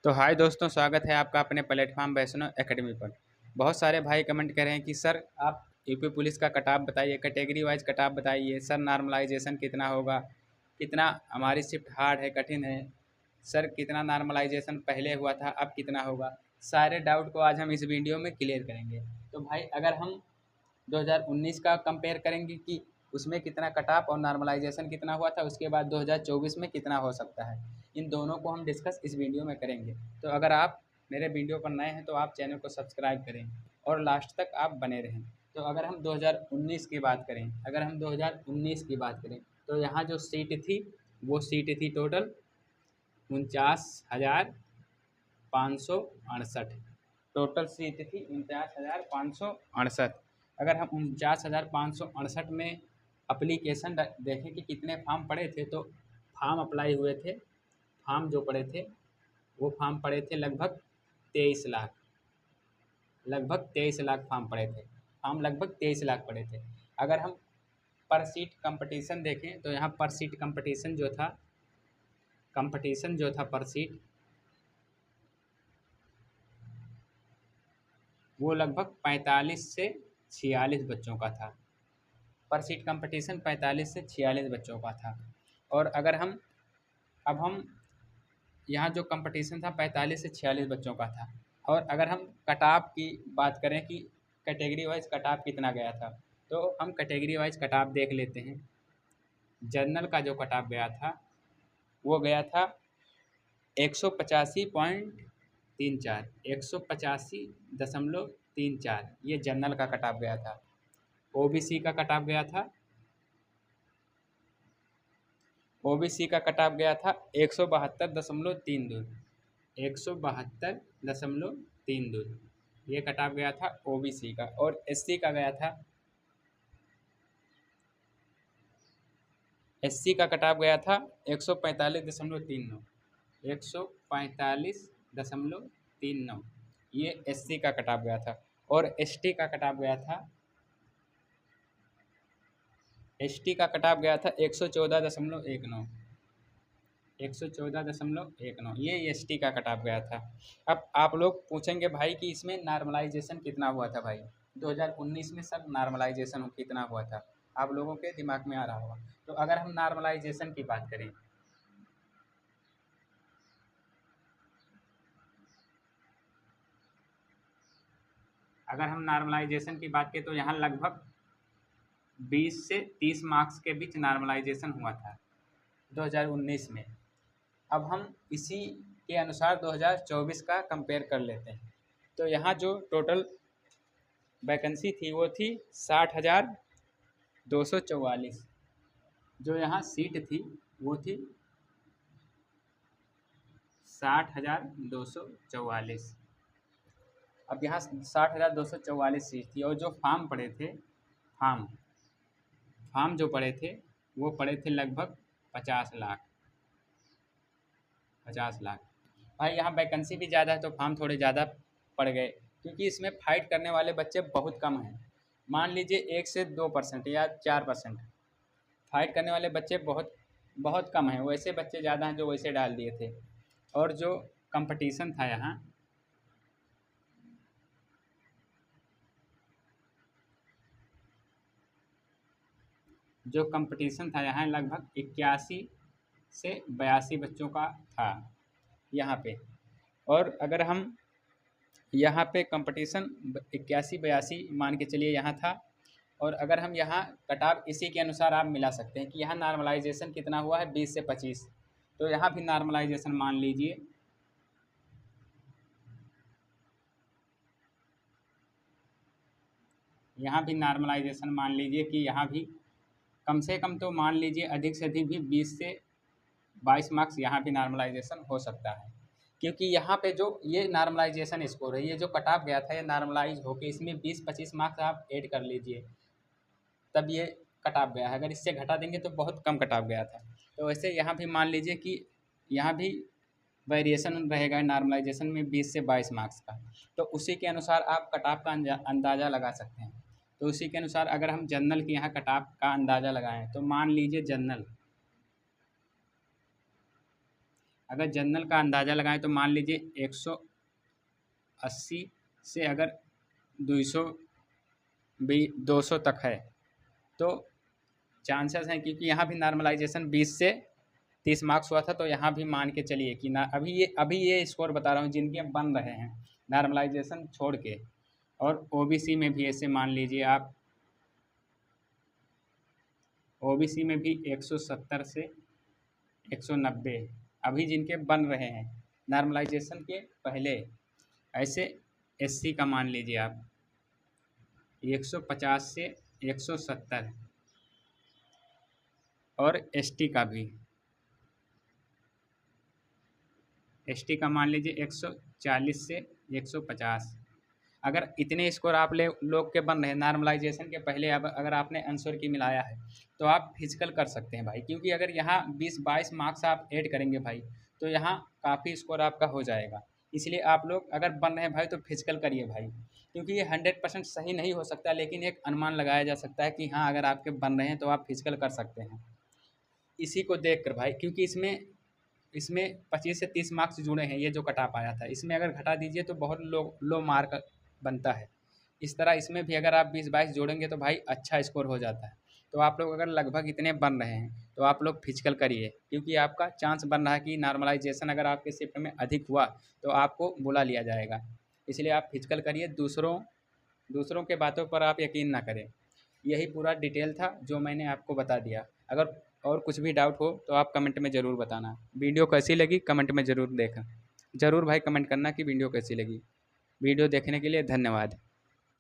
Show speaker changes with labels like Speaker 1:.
Speaker 1: तो हाय दोस्तों, स्वागत है आपका अपने प्लेटफॉर्म वैष्णव एकेडमी पर। बहुत सारे भाई कमेंट कर रहे हैं कि सर आप यूपी पुलिस का कट ऑफ बताइए, कैटेगरी वाइज कट ऑफ बताइए, सर नॉर्मलाइजेशन कितना होगा, कितना हमारी शिफ्ट हार्ड है, कठिन है, सर कितना नॉर्मलाइजेशन पहले हुआ था, अब कितना होगा। सारे डाउट को आज हम इस वीडियो में क्लियर करेंगे। तो भाई अगर हम 2019 का कंपेयर करेंगे कि उसमें कितना कट ऑफ और नॉर्मलाइजेशन कितना हुआ था, उसके बाद 2024 में कितना हो सकता है, इन दोनों को हम डिस्कस इस वीडियो में करेंगे। तो अगर आप मेरे वीडियो पर नए हैं तो आप चैनल को सब्सक्राइब करें और लास्ट तक आप बने रहें। तो अगर हम 2019 की बात करें, तो यहाँ जो सीट थी वो सीट थी टोटल 49,568। टोटल सीट थी 49,568। अगर हम 49,568 में अप्लीकेशन देखें कि कितने फॉर्म पड़े थे, तो फॉर्म अप्लाई हुए थे, फॉर्म जो पड़े थे वो फॉर्म पड़े थे लगभग 23 लाख, लगभग 23 लाख फॉर्म पड़े थे, फॉर्म लगभग 23 लाख पड़े थे। अगर हम पर सीट कंपटीशन देखें तो यहाँ पर सीट कंपटीशन जो था पर सीट वो लगभग 45 से 46 बच्चों का था। पर सीट कंपटीशन 45 से 46 बच्चों का था। और अगर हम यहाँ जो कंपटीशन था 45 से 46 बच्चों का था। और अगर हम कट ऑफ की बात करें कि कैटेगरी वाइज कट ऑफ कितना गया था, तो हम कैटेगरी वाइज कट ऑफ देख लेते हैं। जनरल का जो कट ऑफ गया था वो गया था 185.34, 185.34, ये जनरल का कट ऑफ गया था। ओबीसी का कट ऑफ गया था 172.32, 172.32, ये कट ऑफ गया था ओबीसी का। और एससी का गया था, एससी का कट ऑफ गया था 145.39, 145.39, ये एससी का कट ऑफ गया था। और एसटी का कट ऑफ गया था, एसटी का कट ऑफ गया था 114.19, 114.19, ये एसटी का कट ऑफ गया था। अब आप लोग पूछेंगे भाई कि इसमें नॉर्मलाइजेशन कितना हुआ था। भाई 2019 में सब नॉर्मलाइजेशन कितना हुआ था, आप लोगों के दिमाग में आ रहा होगा। तो अगर हम नॉर्मलाइजेशन की बात करें, तो यहाँ लगभग 20 से 30 मार्क्स के बीच नॉर्मलाइजेशन हुआ था 2019 में। अब हम इसी के अनुसार 2024 का कंपेयर कर लेते हैं। तो यहाँ जो टोटल वैकेंसी थी वो थी 60,244, जो यहाँ सीट थी वो थी 60,244। अब यहाँ 60,244 सीट थी और जो फॉर्म पड़े थे, फॉर्म जो पड़े थे वो पड़े थे लगभग 50 लाख। भाई यहाँ वैकेंसी भी ज़्यादा है तो फॉर्म थोड़े ज़्यादा पड़ गए, क्योंकि इसमें फ़ाइट करने वाले बच्चे बहुत कम हैं। मान लीजिए 1 से 2% या 4% फ़ाइट करने वाले बच्चे बहुत बहुत कम हैं। वैसे बच्चे ज़्यादा हैं जो वैसे डाल दिए थे। और जो कंपटीशन था यहाँ, लगभग 81 से 82 बच्चों का था यहाँ पे। और अगर हम यहाँ पे कंपटीशन 81-82 मान के चलिए यहाँ था। और अगर हम यहाँ कट ऑफ इसी के अनुसार आप मिला सकते हैं कि यहाँ नॉर्मलाइजेशन कितना हुआ है 20 से 25, तो यहाँ भी नॉर्मलाइजेशन मान लीजिए कि यहाँ भी कम से कम तो मान लीजिए अधिक से अधिक भी 20 से 22 मार्क्स यहाँ भी नॉर्मलाइजेशन हो सकता है। क्योंकि यहाँ पे जो ये नॉर्मलाइजेशन स्कोर है, ये जो कट ऑफ गया था ये नॉर्मलाइज होके इसमें 20-25 मार्क्स आप ऐड कर लीजिए, तब ये कट ऑफ गया है। अगर इससे घटा देंगे तो बहुत कम कट ऑफ गया था। तो वैसे यहाँ भी मान लीजिए कि यहाँ भी वेरिएशन रहेगा नॉर्मलाइजेशन में 20 से 22 मार्क्स का। तो उसी के अनुसार आप कट ऑफ का अंदाज़ा लगा सकते हैं। तो उसी के अनुसार अगर हम जनरल के यहाँ कट ऑफ का अंदाज़ा लगाएं तो मान लीजिए अगर जनरल का अंदाज़ा लगाएं तो मान लीजिए 180 से अगर 200 200 तक है तो चांसेस हैं, क्योंकि यहाँ भी नॉर्मलाइजेशन 20 से 30 मार्क्स हुआ था, तो यहाँ भी मान के चलिए कि ना अभी ये स्कोर बता रहा हूँ जिनके बन रहे हैं नॉर्मलाइजेशन छोड़ के। और ओबीसी में भी ऐसे मान लीजिए आप, ओबीसी में भी 170 से 190 अभी जिनके बन रहे हैं नॉर्मलाइजेशन के पहले। ऐसे एससी का मान लीजिए आप 150 से 170, और एसटी का भी, एसटी का मान लीजिए 140 से 150। अगर इतने स्कोर आप लोग के बन रहे हैं नॉर्मलाइजेशन के पहले, अब अगर आपने आंसर की मिलाया है तो आप फिजिकल कर सकते हैं भाई, क्योंकि अगर यहाँ 20-22 मार्क्स आप ऐड करेंगे भाई तो यहाँ काफ़ी स्कोर आपका हो जाएगा। इसलिए आप लोग अगर बन रहे हैं भाई तो फिजिकल करिए भाई, क्योंकि ये 100% सही नहीं हो सकता, लेकिन एक अनुमान लगाया जा सकता है कि हाँ अगर आपके बन रहे हैं तो आप फिजिकल कर सकते हैं। इसी को देख कर भाई, क्योंकि इसमें इसमें 25 से 30 मार्क्स जुड़े हैं, ये जो कट ऑफ आया था इसमें अगर घटा दीजिए तो बहुत लो मार्क बनता है। इस तरह इसमें भी अगर आप 20-22 जोड़ेंगे तो भाई अच्छा स्कोर हो जाता है। तो आप लोग अगर लगभग इतने बन रहे हैं तो आप लोग फिजिकल करिए, क्योंकि आपका चांस बन रहा है कि नॉर्मलाइजेशन अगर आपके शिफ्ट में अधिक हुआ तो आपको बुला लिया जाएगा। इसलिए आप फिजिकल करिए, दूसरों के बातों पर आप यकीन ना करें। यही पूरा डिटेल था जो मैंने आपको बता दिया। अगर और कुछ भी डाउट हो तो आप कमेंट में ज़रूर बताना। वीडियो कैसी लगी कमेंट में ज़रूर भाई कमेंट करना कि वीडियो कैसी लगी। वीडियो देखने के लिए धन्यवाद।